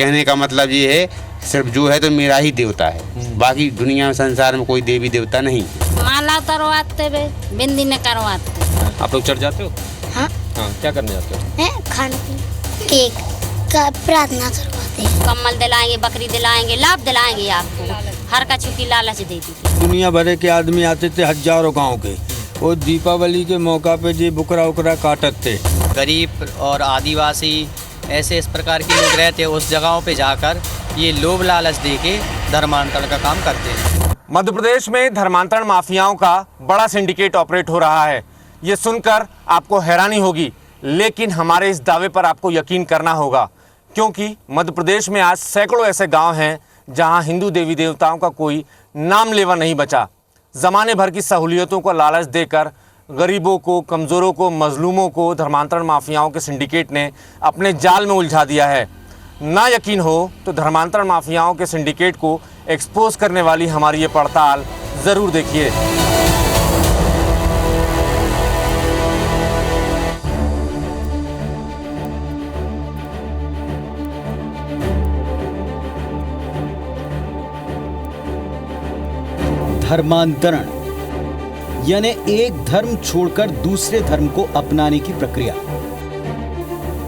कहने का मतलब ये है, सिर्फ जो है तो मेरा ही देवता है, बाकी दुनिया में संसार में कोई देवी देवता नहीं। माला उतरवाते बे, बिंदी न करवाते। आप लोग चढ़ जाते हो? हाँ। हाँ, क्या करने जाते हो? है खाने पीने केक का प्रार्थना करवाते हैं। कम्बल दिलाएंगे, बकरी दिलाएंगे, लाभ दिलाएंगे आपको, हर का छुट्टी लालच दे दी। दुनिया भर के आदमी आते थे, हजारों गांव के, और दीपावली के मौका पे जी बुकरा उकरा काटते थे। गरीब और आदिवासी ऐसे इस प्रकार के लोग रहते हैं, उस जगहों पे जाकर ये लोभ लालच दे के धर्मांतरण का काम करते हैं। मध्य प्रदेश में धर्मांतरण माफियाओं का बड़ा सिंडिकेट ऑपरेट हो रहा है। ये सुनकर आपको हैरानी होगी, लेकिन हमारे इस दावे पर आपको यकीन करना होगा, क्योंकि मध्य प्रदेश में आज सैकड़ों ऐसे गांव हैं जहां हिंदू देवी देवताओं का कोई नाम लेवा नहीं बचा। ज़माने भर की सहूलियतों को लालच देकर गरीबों को, कमज़ोरों को, मजलूमों को धर्मांतरण माफियाओं के सिंडिकेट ने अपने जाल में उलझा दिया है। ना यकीन हो तो धर्मांतरण माफियाओं के सिंडिकेट को एक्सपोज करने वाली हमारी ये पड़ताल ज़रूर देखिए। धर्मांतरण यानी एक धर्म छोड़कर दूसरे धर्म को अपनाने की प्रक्रिया।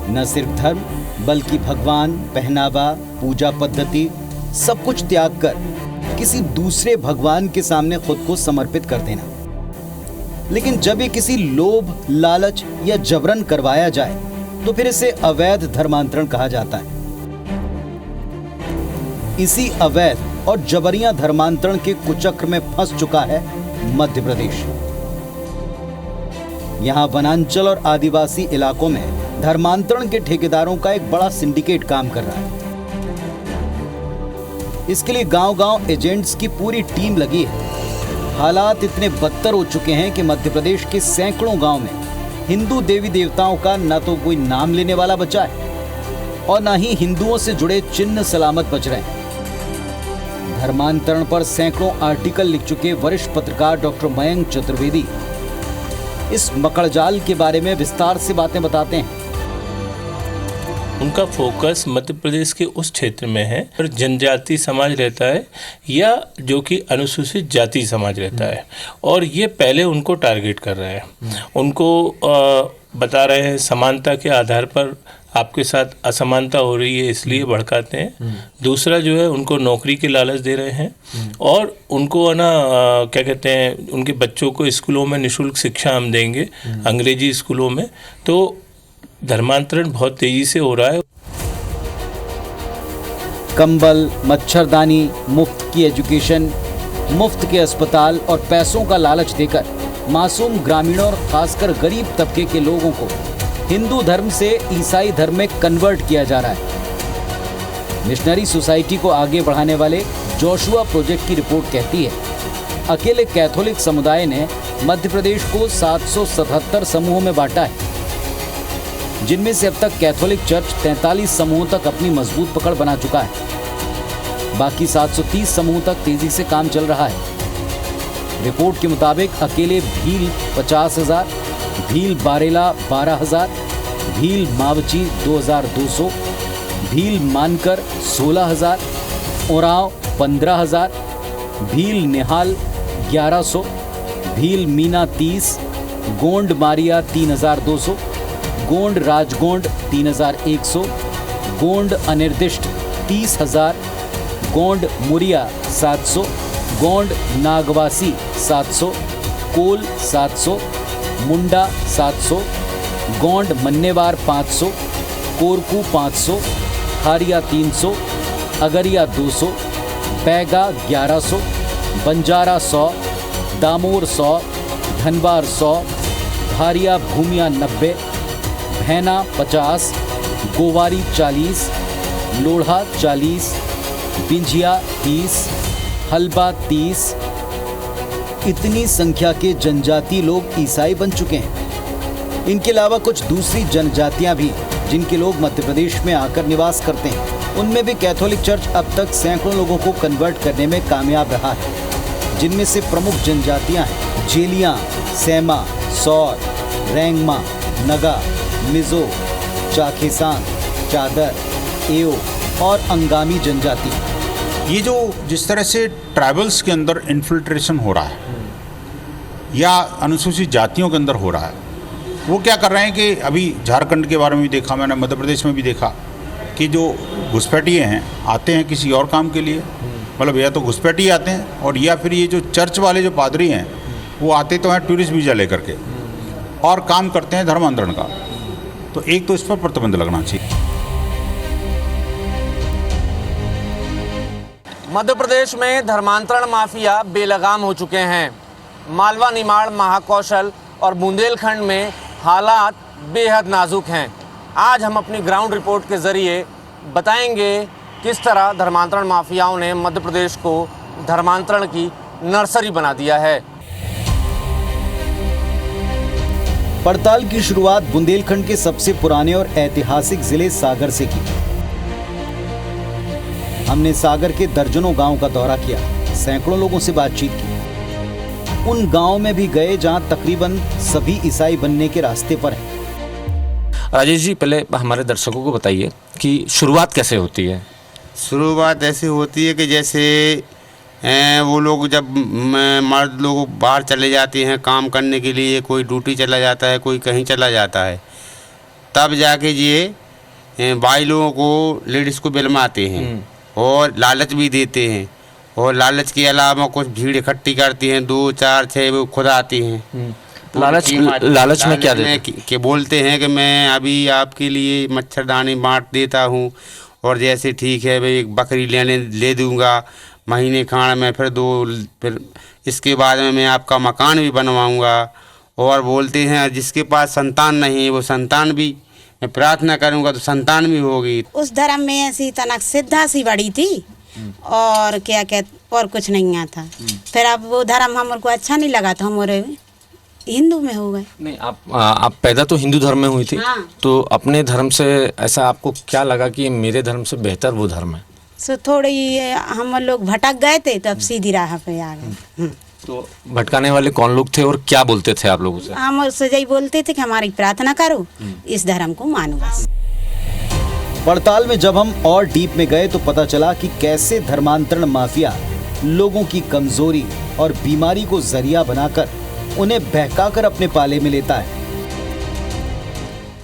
न सिर्फ धर्म बल्कि भगवान, पहनावा, पूजा पद्धति सब कुछ त्याग कर किसी दूसरे भगवान के सामने खुद को समर्पित कर देना। लेकिन जब ये किसी लोभ, लालच या जबरन करवाया जाए तो फिर इसे अवैध धर्मांतरण कहा जाता है। इसी अवैध और जबरिया धर्मांतरण के कुचक्र में फंस चुका है मध्य प्रदेश। यहां वनांचल और आदिवासी इलाकों में धर्मांतरण के ठेकेदारों का एक बड़ा सिंडिकेट काम कर रहा है। इसके लिए गांव-गांव एजेंट्स की पूरी टीम लगी है। हालात इतने बदतर हो चुके हैं कि मध्य प्रदेश के सैकड़ों गांव में हिंदू देवी देवताओं का न तो कोई नाम लेने वाला बचा है और न ही हिंदुओं से जुड़े चिन्ह सलामत बच रहे हैं। धर्मांतरण पर सैकड़ों आर्टिकल लिख चुके वरिष्ठ पत्रकार डॉक्टर मयंक चतुर्वेदी इस मकड़जाल के बारे में विस्तार से बातें बताते हैं। उनका फोकस मध्य प्रदेश के उस क्षेत्र में है पर जनजाति समाज रहता है या जो कि अनुसूचित जाति समाज रहता है, और ये पहले उनको टारगेट कर रहे हैं। उनको बता रहे हैं समानता के आधार पर आपके साथ असमानता हो रही है इसलिए भड़काते हैं। दूसरा जो है उनको नौकरी के लालच दे रहे हैं और उनको ना क्या कहते हैं, उनके बच्चों को स्कूलों में निःशुल्क शिक्षा हम देंगे, अंग्रेजी स्कूलों में। तो धर्मांतरण बहुत तेजी से हो रहा है। कंबल, मच्छरदानी, मुफ्त की एजुकेशन, मुफ्त के अस्पताल और पैसों का लालच देकर मासूम ग्रामीणों और खासकर गरीब तबके के लोगों को हिंदू धर्म से ईसाई धर्म में कन्वर्ट किया जा रहा है। मिशनरी सोसाइटी को आगे बढ़ाने वाले जोशुआ प्रोजेक्ट की रिपोर्ट कहती है, अकेले कैथोलिक समुदाय ने मध्य प्रदेश को 777 समूहों में बांटा है, जिनमें से अब तक कैथोलिक चर्च 43 समूहों तक अपनी मजबूत पकड़ बना चुका है। बाकी 730 समूह तक तेजी से काम चल रहा है। रिपोर्ट के मुताबिक अकेले भील 50,000, भील बारेला 12,000, भील मावची 2,200, भील मानकर 16,000, ओराव 15,000, भील निहाल 1100, भील मीना 30, गोंड मारिया 3,200, गोंड राजगोंड 3,100, गोंड अनिर्दिष्ट 30,000, गोंड मुरिया 700, गोंड नागवासी 700, कोल 700, मुंडा 700, गोंड मन्नेवार 500, कोरकू 500, खारिया 300, अगरिया 200, बैगा 1100, बंजारा 100, दामोर 100, धनबार 100, धारिया भूमिया 90, भैना 50, गोवारी 40, लोढ़ा 40, बिंझिया 30, हलबा 30। इतनी संख्या के जनजाति लोग ईसाई बन चुके हैं। इनके अलावा कुछ दूसरी जनजातियां भी जिनके लोग मध्य प्रदेश में आकर निवास करते हैं, उनमें भी कैथोलिक चर्च अब तक सैकड़ों लोगों को कन्वर्ट करने में कामयाब रहा है, जिनमें से प्रमुख जनजातियां हैं जेलियां, सैमा, सौर, रेंगमा, नगा, मिजो, चाखेसांग, चादर, एओ, और अंगामी जनजाति। ये जो जिस तरह से ट्राइबल्स के अंदर इन्फिल्ट्रेशन हो रहा है या अनुसूचित जातियों के अंदर हो रहा है, वो क्या कर रहे हैं कि अभी झारखंड के बारे में भी देखा मैंने, मध्य प्रदेश में भी देखा कि जो घुसपैठिए हैं आते हैं किसी और काम के लिए, मतलब या तो घुसपैठिए आते हैं और या फिर ये जो चर्च वाले जो पादरी हैं वो आते तो हैं टूरिस्ट वीज़ा लेकर के और काम करते हैं धर्मांतरण का। तो एक तो इस पर प्रतिबंध लगना चाहिए। मध्य प्रदेश में धर्मांतरण माफिया बेलगाम हो चुके हैं। मालवा, निमाड़, महाकौशल और बुंदेलखंड में हालात बेहद नाजुक हैं। आज हम अपनी ग्राउंड रिपोर्ट के ज़रिए बताएंगे किस तरह धर्मांतरण माफियाओं ने मध्य प्रदेश को धर्मांतरण की नर्सरी बना दिया है। पड़ताल की शुरुआत बुंदेलखंड के सबसे पुराने और ऐतिहासिक जिले सागर से की। हमने सागर के दर्जनों गांव का दौरा किया, सैकड़ों लोगों से बातचीत की। उन गांव में भी गए जहां तकरीबन सभी ईसाई बनने के रास्ते पर हैं। राजेश जी, पहले हमारे दर्शकों को बताइए कि शुरुआत कैसे होती है। शुरुआत ऐसी होती है कि जैसे वो लोग जब मर्द लोग बाहर चले जाते हैं काम करने के लिए, कोई ड्यूटी चला जाता है, कोई कहीं चला जाता है, तब जाके ये भाई लोगों को लेडीज़ को बिलमाते हैं और लालच भी देते हैं। और लालच के अलावा कुछ भीड़ इकट्ठी करती हैं, 2, 4, 6 वो खुद आती हैं। लालच में क्या देते कि बोलते हैं कि मैं अभी आपके लिए मच्छरदानी बांट देता हूँ और जैसे ठीक है भाई एक बकरी ले दूँगा महीने खाण में, फिर इसके बाद में मैं आपका मकान भी बनवाऊँगा। और बोलते हैं जिसके पास संतान नहीं है वो संतान भी, मैं प्रार्थना करूँगा तो संतान भी होगी। उस धर्म में ऐसी तनक सिद्धा सी बड़ी थी और क्या और कुछ नहीं आता। फिर अब वो धर्म हमको अच्छा नहीं लगा तो हम हिंदू में हो गए। नहीं, आप पैदा तो हिंदू धर्म में हुई थी। हाँ। तो अपने धर्म से ऐसा आपको क्या लगा कि मेरे धर्म से बेहतर वो धर्म है? सो थोड़ी हम लोग भटक गए थे तो अब सीधी राह पे आ गए। तो भटकाने वाले कौन लोग थे और क्या बोलते थे आप लोगों से? हम उससे यही बोलते थे कि हमारी प्रार्थना करो, इस धर्म को मानो बस। पड़ताल में जब हम और डीप में गए तो पता चला कि कैसे धर्मांतरण माफिया लोगों की कमजोरी और बीमारी को जरिया बनाकर उन्हें बहकाकर अपने पाले में लेता है।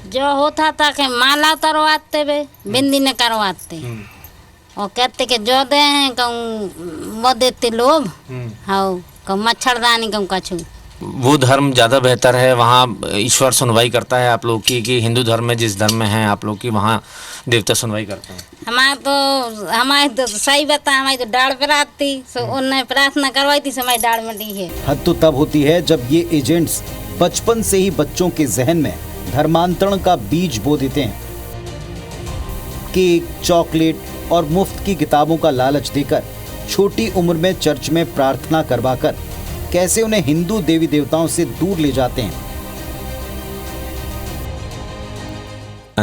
जो होता था कि माला उतरवाते वे, बिंदी ने करवाते और कहते कि जो दे हैं कहूँ वो देते लोग, हाँ कहूँ मच्छरदानी कहूँ कछू। वो धर्म ज़्यादा बेहतर है, वहाँ ईश्वर सुनवाई करता है आप लोग की, कि हिंदू धर्म में जिस धर्म में हैं आप लोग की वहाँ देवता सुनवाई करते हैं? हमारे तो सही बता, हमारी तो डाढ़ पर आती सो उन्हें प्रार्थना करवाई थी, हमारी डाढ़ में दी है। हद तो तब होती है जब ये एजेंट्स बचपन से ही बच्चों के जहन में धर्मांतरण का बीज बो देते हैं। केक, चॉकलेट और मुफ्त की किताबों का लालच देकर छोटी उम्र में चर्च में प्रार्थना करवाकर कैसे उन्हें हिंदू देवी देवताओं से दूर ले जाते हैं।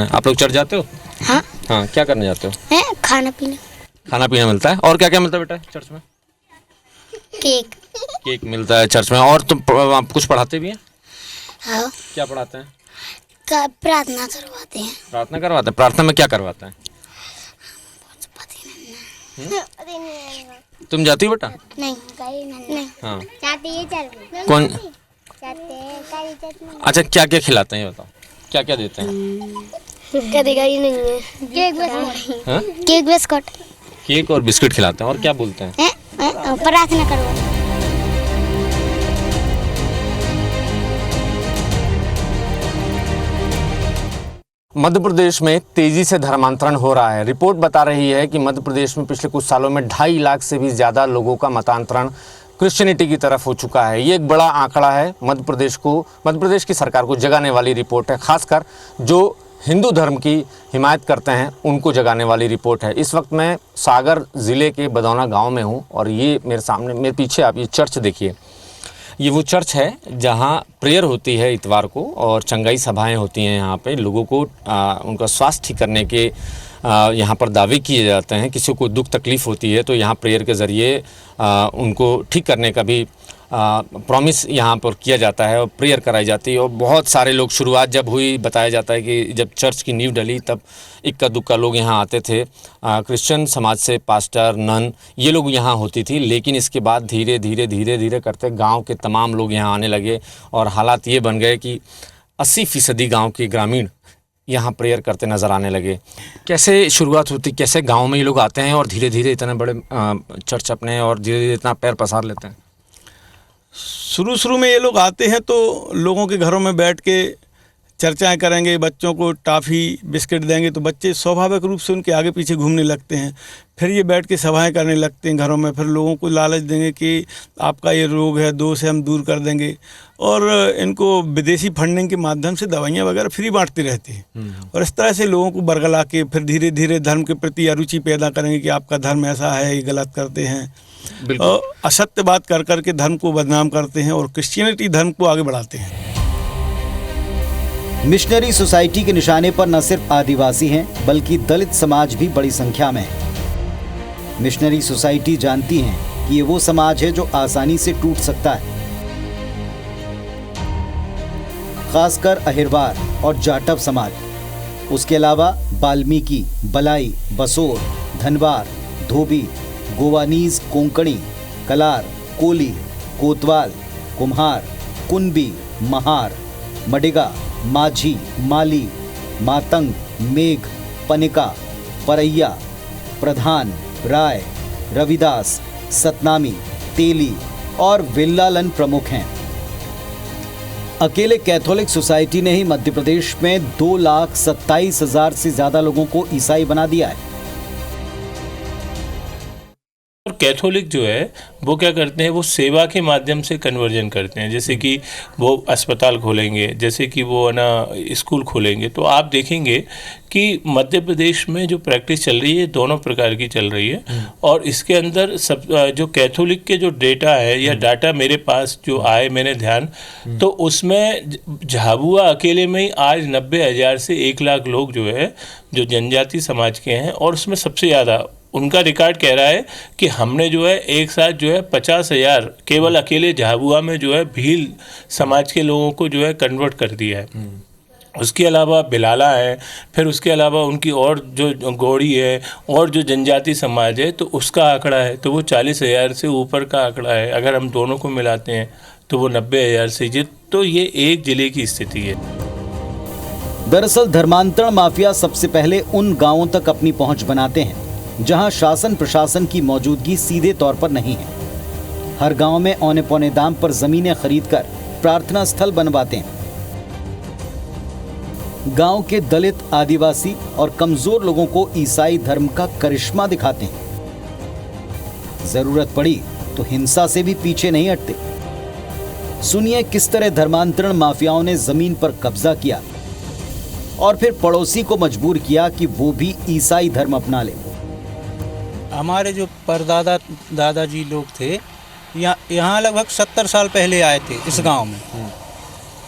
आप लोग चर्च जाते हो? हाँ। हाँ, क्या करने जाते हो? खाना पीना। खाना पीना मिलता है। और क्या क्या मिलता है बेटा चर्च में? केक। केक मिलता है चर्च में। और तुम आप कुछ पढ़ाते भी हैं? हाँ। क्या पढ़ाते हैं? प्रार्थना करवाते हैं। प्रार्थना करवाते हैं। प्रार्थना में क्या करवाते हैं? तुम जाती हो बेटा? नहीं। हाँ। चाहते कौन? अच्छा, क्या क्या खिलाते हैं ये बताओ, क्या क्या देते हैं? कदेगा ही नहीं है। Cake biscuit. केक और बिस्किट खिलाते हैं। और क्या बोलते हैं? प्रार्थना करवाते हैं। मध्य प्रदेश में तेजी से धर्मांतरण हो रहा है। रिपोर्ट बता रही है कि मध्य प्रदेश में पिछले कुछ सालों में 2.5 लाख से भी ज़्यादा लोगों का मतांतरण क्रिश्चियनिटी की तरफ हो चुका है। ये एक बड़ा आंकड़ा है। मध्य प्रदेश की सरकार को जगाने वाली रिपोर्ट है। खासकर जो हिंदू धर्म की हिमायत करते हैं उनको जगाने वाली रिपोर्ट है। इस वक्त मैं सागर ज़िले के बदौना गाँव में हूँ और ये मेरे पीछे आप ये चर्च देखिए। ये वो चर्च है जहाँ प्रेयर होती है इतवार को और चंगाई सभाएं होती हैं। यहाँ पे लोगों को उनका स्वास्थ्य ठीक करने के यहाँ पर दावे किए जाते हैं। किसी को दुख तकलीफ़ होती है तो यहाँ प्रेयर के ज़रिए उनको ठीक करने का भी प्रॉमिस यहाँ पर किया जाता है और प्रेयर कराई जाती है। और बहुत सारे लोग, शुरुआत जब हुई, बताया जाता है कि जब चर्च की नींव डली तब इक्का दुक्का लोग यहाँ आते थे, क्रिश्चियन समाज से पास्टर, नन, ये लोग यहाँ होती थी। लेकिन इसके बाद धीरे धीरे करते गांव के तमाम लोग यहाँ आने लगे और हालात ये बन गए कि 80% गांव के ग्रामीण यहाँ प्रेयर करते नज़र आने लगे। कैसे शुरुआत होती, कैसे गांव में ये लोग आते हैं और धीरे धीरे इतने बड़े चर्च अपने और धीरे धीरे इतना पैर पसार लेते हैं? शुरू में ये लोग आते हैं तो लोगों के घरों में बैठ के चर्चाएं करेंगे, बच्चों को टॉफ़ी बिस्किट देंगे तो बच्चे स्वाभाविक रूप से उनके आगे पीछे घूमने लगते हैं। फिर ये बैठ के सभाएं करने लगते हैं घरों में, फिर लोगों को लालच देंगे कि आपका ये रोग है, दोष है, हम दूर कर देंगे। और इनको विदेशी फंडिंग के माध्यम से दवाइयाँ वगैरह फ्री बांटते रहते हैं। और इस तरह से लोगों को बरगला के फिर धीरे धीरे धर्म के प्रति अरुचि पैदा करेंगे कि आपका धर्म ऐसा है, ये गलत करते हैं और असत्य बात कर करके धर्म को बदनाम करते हैं और क्रिश्चियनिटी धर्म को आगे बढ़ाते हैं। मिशनरी सोसाइटी के निशाने पर न सिर्फ आदिवासी हैं बल्कि दलित समाज भी बड़ी संख्या में है। मिशनरी सोसाइटी जानती हैं कि ये वो समाज है जो आसानी से टूट सकता है, खासकर अहिरवार और जाटव समाज। उसके अलावा वाल्मीकि, बलाई, बसोर, धनवार, धोबी, गोवानीज, कोंकणी, कलार, कोली, कोतवाल, कुम्हार, कुनबी, महार, मडिगा, माझी, माली, मातंग, मेघ, पनिका, परैया, प्रधान, राय, रविदास, सतनामी, तेली और विल्लालन प्रमुख हैं। अकेले कैथोलिक सोसाइटी ने ही मध्य प्रदेश में 2,27,000 से ज्यादा लोगों को ईसाई बना दिया है। और कैथोलिक जो है वो क्या करते हैं, वो सेवा के माध्यम से कन्वर्जन करते हैं। जैसे कि वो अस्पताल खोलेंगे, जैसे कि वो ना स्कूल खोलेंगे। तो आप देखेंगे कि मध्य प्रदेश में जो प्रैक्टिस चल रही है दोनों प्रकार की चल रही है। और इसके अंदर सब जो कैथोलिक के जो डेटा है या डाटा मेरे पास जो आए, मैंने ध्यान, तो उसमें झाबुआ अकेले में ही आज 90,000 से 1 लाख लोग जो है जो जनजाति समाज के हैं। और उसमें सबसे ज़्यादा उनका रिकॉर्ड कह रहा है कि हमने जो है एक साथ जो है 50,000 केवल अकेले झाबुआ में जो है भील समाज के लोगों को जो है कन्वर्ट कर दिया है। उसके अलावा बिलाला है, फिर उसके अलावा उनकी और जो गौड़ी है और जो जनजाति समाज है तो उसका आंकड़ा है, तो वो 40,000 से ऊपर का आंकड़ा है। अगर हम दोनों को मिलाते हैं तो वो 90,000 से तो ये एक जिले की स्थिति है। दरअसल धर्मांतरण माफिया सबसे पहले उन गांवों तक अपनी पहुंच बनाते हैं जहां शासन प्रशासन की मौजूदगी सीधे तौर पर नहीं है। हर गांव में औने पौने दाम पर जमीनें खरीदकर प्रार्थना स्थल बनवाते हैं। गांव के दलित, आदिवासी और कमजोर लोगों को ईसाई धर्म का करिश्मा दिखाते हैं। जरूरत पड़ी तो हिंसा से भी पीछे नहीं हटते। सुनिए किस तरह धर्मांतरण माफियाओं ने जमीन पर कब्जा किया और फिर पड़ोसी को मजबूर किया कि वो भी ईसाई धर्म अपना ले। हमारे जो परदादा दादाजी लोग थे यहाँ लगभग 70 साल पहले आए थे इस गांव में।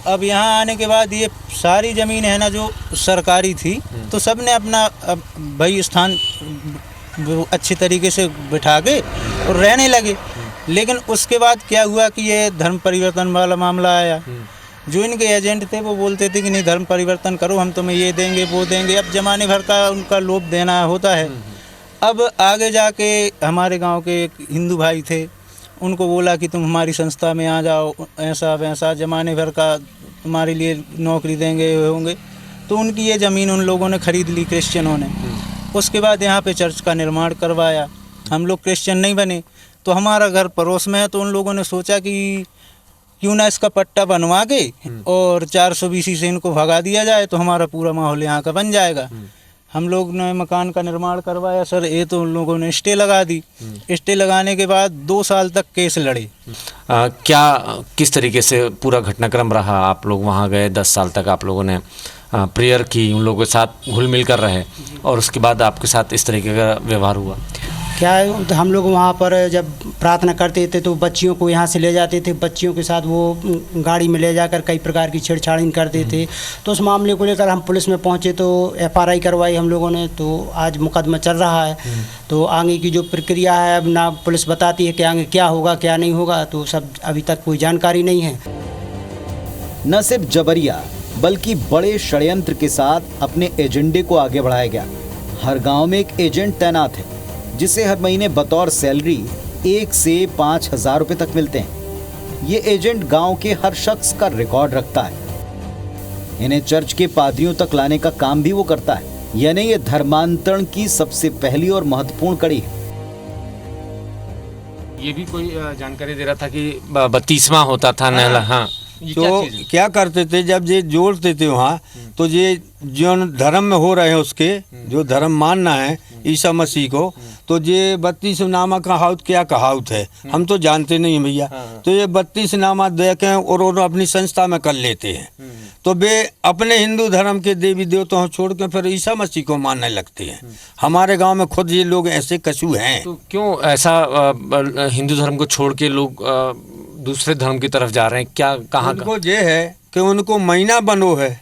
अब यहाँ आने के बाद ये सारी ज़मीन है ना जो सरकारी थी, तो सब ने अपना भाई स्थान अच्छी तरीके से बिठा के और रहने लगे। लेकिन उसके बाद क्या हुआ कि ये धर्म परिवर्तन वाला मामला आया। जो इनके एजेंट थे वो बोलते थे कि नहीं धर्म परिवर्तन करो, हम तुम्हें ये देंगे वो देंगे। अब जमाने भर का उनका लोभ देना होता है। अब आगे जाके हमारे गांव के एक हिंदू भाई थे, उनको बोला कि तुम हमारी संस्था में आ जाओ, ऐसा वैसा जमाने भर का तुम्हारे लिए नौकरी देंगे होंगे। तो उनकी ये ज़मीन उन लोगों ने ख़रीद ली, क्रिश्चियनों ने। उसके बाद यहाँ पे चर्च का निर्माण करवाया। हम लोग क्रिश्चियन नहीं बने, तो हमारा घर पड़ोस में है, तो उन लोगों ने सोचा कि क्यों ना इसका पट्टा बनवा के और 420 से इनको भगा दिया जाए, तो हमारा पूरा माहौल यहाँ का बन जाएगा। हम लोग ने मकान का निर्माण करवाया सर, ये तो उन लोगों ने स्टे लगा दी। स्टे लगाने के बाद 2 साल तक केस लड़े। क्या किस तरीके से पूरा घटनाक्रम रहा? आप लोग वहाँ गए, 10 साल तक आप लोगों ने प्रेयर की, उन लोगों के साथ घुल मिल कर रहे और उसके बाद आपके साथ इस तरीके का व्यवहार हुआ? क्या है, तो हम लोग वहाँ पर जब प्रार्थना करते थे तो बच्चियों को यहाँ से ले जाते थे, बच्चियों के साथ वो गाड़ी में ले जाकर कई प्रकार की छेड़छाड़ी करते थे। तो उस मामले को लेकर हम पुलिस में पहुँचे तो FRI करवाई हम लोगों ने। तो आज मुकदमा चल रहा है। तो आगे की जो प्रक्रिया है अब ना पुलिस बताती है कि आगे क्या होगा क्या नहीं होगा, तो सब अभी तक कोई जानकारी नहीं है। न सिर्फ जबरिया बल्कि बड़े षड्यंत्र के साथ अपने एजेंडे को आगे बढ़ाया गया। हर गांव में एक एजेंट तैनात है जिसे हर महीने बतौर सैलरी 1 से 5,000 रुपए तक मिलते हैं। ये एजेंट गांव के हर शख्स का रिकॉर्ड रखता है। इन्हें चर्च के पादरियों तक लाने का काम भी वो करता है। यानी ये धर्मांतरण की सबसे पहली और महत्वपूर्ण कड़ी है। ये भी कोई जानकारी दे रहा था कि 32वां होता था नहला। हाँ, तो क्या करते थे जब ये जोड़ते थे वहाँ, तो ये जो धर्म में हो रहे हैं उसके जो धर्म मानना है ईसा मसीह को, तो ये 32 नामा कहावत क्या कहावत है हम तो जानते नहीं हैं भैया। तो ये 32 नामा देखें और उन्होंने अपनी संस्था में कर लेते हैं। तो वे अपने हिंदू धर्म के देवी देवताओं छोड़ के फिर ईसा मसीह को मानने लगते हैं। हमारे गांव में खुद ये लोग ऐसे कछु हैं। तो क्यों ऐसा हिंदू धर्म को छोड़ के लोग दूसरे धर्म की तरफ जा रहे हैं? क्या कहाँ उनको ये है कि उनको महीना बनो है।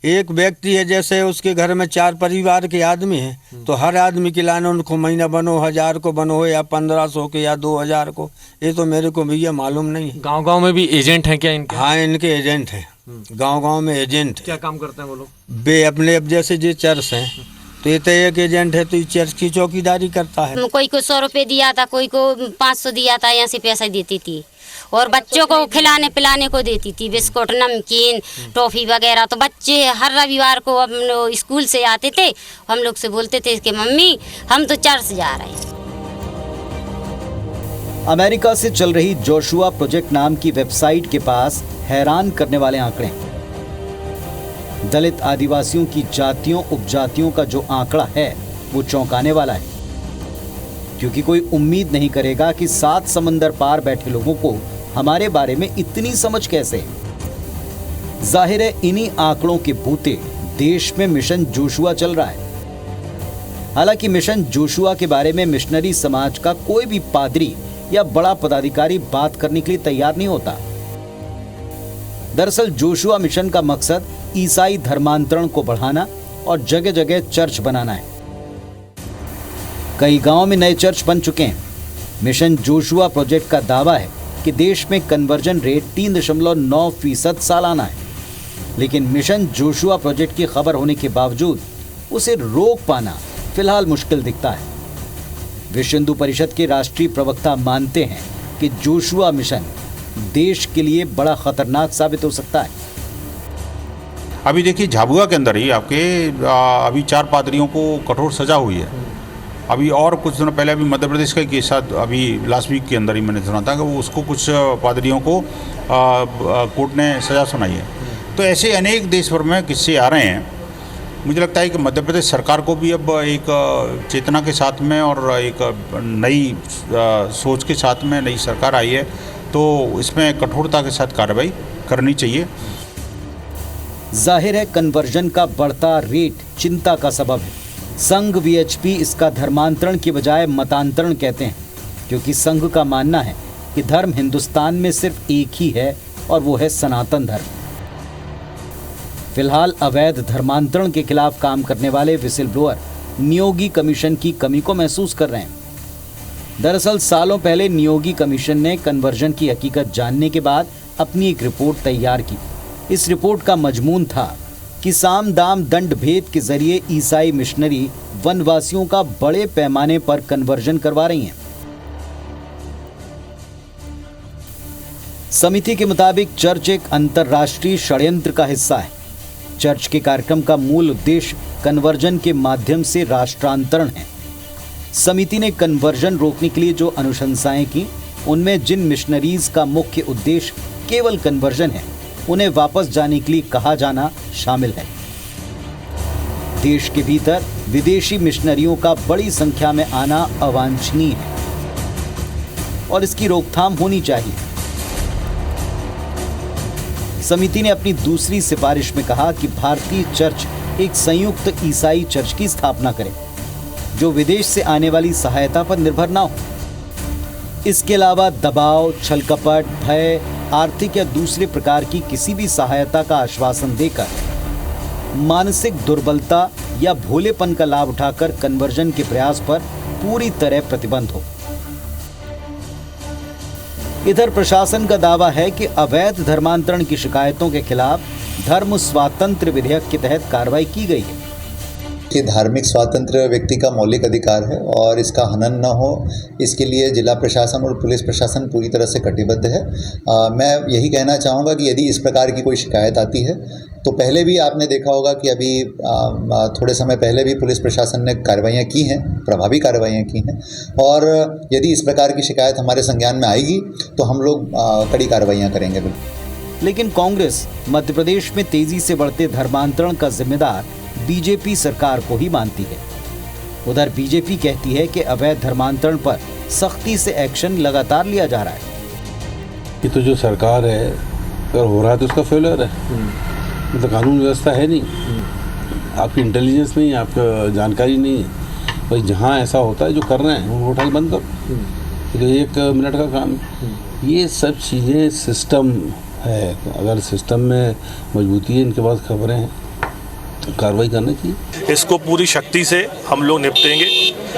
एक व्यक्ति है जैसे उसके घर में 4 परिवार के आदमी हैं, तो हर आदमी के लाने उनको महीना बनो, 1000 को बनो या 1500 के या 2000 को। ये तो मेरे को भैया मालूम नहीं है। गांव-गांव में भी एजेंट हैं क्या इनके? हाँ, इनके एजेंट हैं। गांव-गांव में एजेंट। क्या काम करते हैं वो लोग? वे अपने अब जैसे ये चर्च हैं तो ये तो एक एजेंट है, तो ये चर्च की चौकीदारी करता है। कोई को 100 रुपये दिया था, कोई को 500 दिया था, यहाँ से पैसा देती थी और बच्चों को खिलाने पिलाने को देती थी, बिस्कुट नमकीन टॉफी वगैरह। तो बच्चे हर रविवार को हम लोग स्कूल से आते थे, हम लोग से बोलते थे कि मम्मी हम तो चर्च जा रहे हैं। अमेरिका से चल रही जोशुआ प्रोजेक्ट नाम की वेबसाइट के पास हैरान करने वाले आंकड़े। दलित आदिवासियों की जातियों उपजातियों का जो आंकड़ा है वो चौंकाने वाला है, क्योंकि कोई उम्मीद नहीं करेगा कि 7 समंदर पार बैठे लोगों को हमारे बारे में इतनी समझ कैसे। जाहिर है इन्हीं आंकड़ों के बूते देश में मिशन जोशुआ चल रहा है। हालांकि मिशन जोशुआ के बारे में मिशनरी समाज का कोई भी पादरी या बड़ा पदाधिकारी बात करने के लिए तैयार नहीं होता। दरअसल जोशुआ मिशन का मकसद ईसाई धर्मांतरण को बढ़ाना और जगह जगह चर्च बनाना है। कई गांव में नए चर्च बन चुके हैं। मिशन जोशुआ प्रोजेक्ट का दावा है कि देश में कन्वर्जन रेट 3.9% सालाना है, लेकिन मिशन जोशुआ प्रोजेक्ट की खबर होने के बावजूद उसे रोक पाना फिलहाल मुश्किल दिखता है। विश्व हिंदू परिषद के राष्ट्रीय प्रवक्ता मानते हैं कि जोशुआ मिशन देश के लिए बड़ा खतरनाक साबित हो सकता है। अभी देखिए झाबुआ के अंदर ही आपके अभी 4 पादरियों को कठोर सजा हुई है। अभी और कुछ दिनों पहले अभी मध्य प्रदेश का केस अभी लास्ट वीक के अंदर ही मैंने सुना था कि वो उसको कुछ पादरियों को कोर्ट ने सज़ा सुनाई है। तो ऐसे अनेक देश भर में किस्से आ रहे हैं। मुझे लगता है कि मध्य प्रदेश सरकार को भी अब एक चेतना के साथ में और एक नई सोच के साथ में नई सरकार आई है, तो इसमें कठोरता के साथ कार्रवाई करनी चाहिए। जाहिर है कन्वर्जन का बढ़ता रेट चिंता का सबब है। संघ VHP इसका धर्मांतरण की बजाय मतांतरण कहते हैं, क्योंकि संघ का मानना है कि धर्म हिंदुस्तान में सिर्फ एक ही है और वो है सनातन धर्म। फिलहाल अवैध धर्मांतरण के खिलाफ काम करने वाले विसिल ब्लोअर नियोगी कमीशन की कमी को महसूस कर रहे हैं। दरअसल सालों पहले नियोगी कमीशन ने कन्वर्जन की हकीकत जानने के बाद अपनी एक रिपोर्ट तैयार की। इस रिपोर्ट का मजमून था कि साम दाम दंड भेद के जरिए ईसाई मिशनरी वनवासियों का बड़े पैमाने पर कन्वर्जन करवा रही हैं। समिति के मुताबिक चर्च एक अंतर्राष्ट्रीय षड्यंत्र का हिस्सा है। चर्च के कार्यक्रम का मूल उद्देश्य कन्वर्जन के माध्यम से राष्ट्रांतरण है। समिति ने कन्वर्जन रोकने के लिए जो अनुशंसाएं की, उनमें जिन मिशनरीज का मुख्य उद्देश्य केवल कन्वर्जन है, उन्हें वापस जाने के लिए कहा जाना शामिल है। देश के भीतर विदेशी मिशनरियों का बड़ी संख्या में आना अवांछनीय है और इसकी रोकथाम होनी चाहिए। समिति ने अपनी दूसरी सिफारिश में कहा कि भारतीय चर्च एक संयुक्त ईसाई चर्च की स्थापना करे, जो विदेश से आने वाली सहायता पर निर्भर ना हो। इसके अलावा दबाव, छलकपट, भय, आर्थिक या दूसरे प्रकार की किसी भी सहायता का आश्वासन देकर मानसिक दुर्बलता या भोलेपन का लाभ उठाकर कन्वर्जन के प्रयास पर पूरी तरह प्रतिबंध हो। इधर प्रशासन का दावा है कि अवैध धर्मांतरण की शिकायतों के खिलाफ धर्म स्वातंत्र्य विधेयक के तहत कार्रवाई की गई है। कि धार्मिक स्वातंत्र्य व्यक्ति का मौलिक अधिकार है और इसका हनन न हो, इसके लिए जिला प्रशासन और पुलिस प्रशासन पूरी तरह से कटिबद्ध है। मैं यही कहना चाहूँगा कि यदि इस प्रकार की कोई शिकायत आती है तो पहले भी आपने देखा होगा कि अभी थोड़े समय पहले भी पुलिस प्रशासन ने कार्रवाइयाँ की हैं, प्रभावी कार्रवाइयाँ की हैं, और यदि इस प्रकार की शिकायत हमारे संज्ञान में आएगी तो हम लोग कड़ी कार्रवाइयाँ करेंगे। लेकिन कांग्रेस मध्य प्रदेश में तेजी से बढ़ते धर्मांतरण का जिम्मेदार बीजेपी सरकार को ही मानती है। उधर बीजेपी कहती है कि अवैध धर्मांतरण पर सख्ती से एक्शन लगातार लिया जा रहा है। ये तो जो सरकार है अगर हो रहा है तो उसका फेलियर है। मतलब कानून व्यवस्था है नहीं, आपकी इंटेलिजेंस नहीं, आपका जानकारी नहीं है। भाई जहाँ ऐसा होता है जो कर रहे हैं वो उठाई बंद करो, तो 1 मिनट का काम। ये सब चीज़ें सिस्टम है, अगर सिस्टम में मजबूती है, इनके पास खबरें हैं, कार्रवाई करनी चाहिए। इसको पूरी शक्ति से हम लोग निपटेंगे।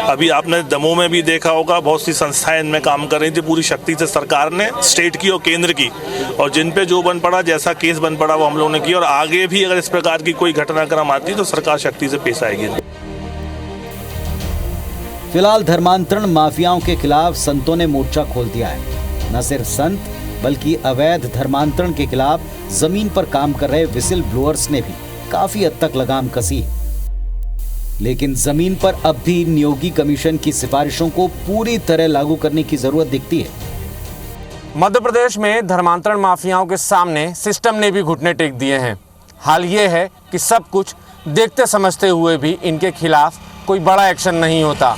अभी आपने दमोह में भी देखा होगा, बहुत सी संस्थाएं इनमें काम कर रही थी। पूरी शक्ति से सरकार ने, स्टेट की और केंद्र की, और जिन पे जो बन पड़ा, जैसा केस बन पड़ा वो हम लोगों ने किया। और आगे भी अगर इस प्रकार की कोई घटनाक्रम आती तो सरकार शक्ति से पेश आएगी। फिलहाल धर्मांतरण माफियाओं के खिलाफ संतों ने मोर्चा खोल दिया है। न सिर्फ संत बल्कि अवैध धर्मांतरण के खिलाफ जमीन पर काम कर रहे विसिल ब्लोअर्स ने भी काफी हद तक लगाम कसी है। लेकिन जमीन पर अब भी नियोगी कमीशन की सिफारिशों को पूरी तरह लागू करने की जरूरत दिखती है। मध्य प्रदेश में धर्मांतरण माफियाओं के सामने सिस्टम ने भी घुटने टेक दिए हैं। हाल ये है कि सब कुछ देखते समझते हुए भी इनके खिलाफ कोई बड़ा एक्शन नहीं होता।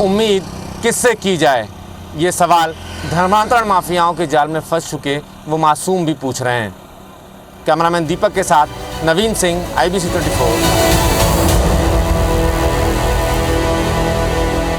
उम्मीद किससे की जाए, ये सवाल धर्मांतरण माफियाओं के जाल में फंस चुके वो मासूम भी पूछ रहे हैं। कैमरामैन दीपक के साथ नवीन सिंह, IBC 24।